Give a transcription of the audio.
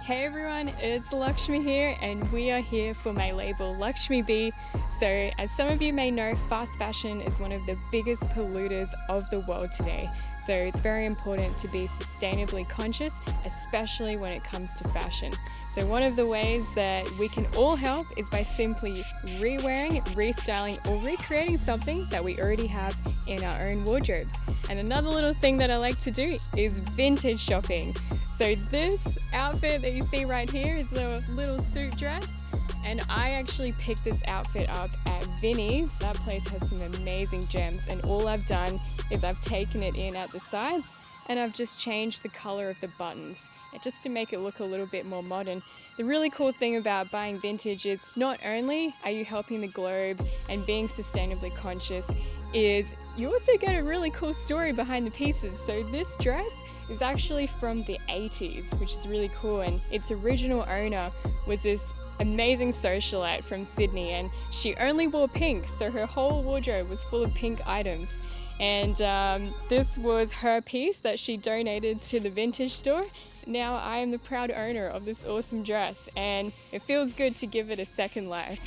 Hey everyone, it's Lakshmi here and we are here for my label Lakshmi B. So as some of you may know, fast fashion is one of the biggest polluters of the world today. So it's very important to be sustainably conscious, especially when it comes to fashion. So one of the ways that we can all help is by simply re-wearing, restyling or recreating something that we already have in our own wardrobes. And another little thing that I like to do is vintage shopping. So this outfit that you see right here is a little suit dress, and I actually picked this outfit up at Vinnie's. That place has some amazing gems, and all I've done is I've taken it in at the sides and I've just changed the color of the buttons just to make it look a little bit more modern. The really cool thing about buying vintage is not only are you helping the globe and being sustainably conscious, is you also get a really cool story behind the pieces. So this dress is actually from the 80s, which is really cool, and its original owner was this amazing socialite from Sydney, and she only wore pink, so her whole wardrobe was full of pink items. And this was her piece that she donated to the vintage store. Now I am the proud owner of this awesome dress, and it feels good to give it a second life.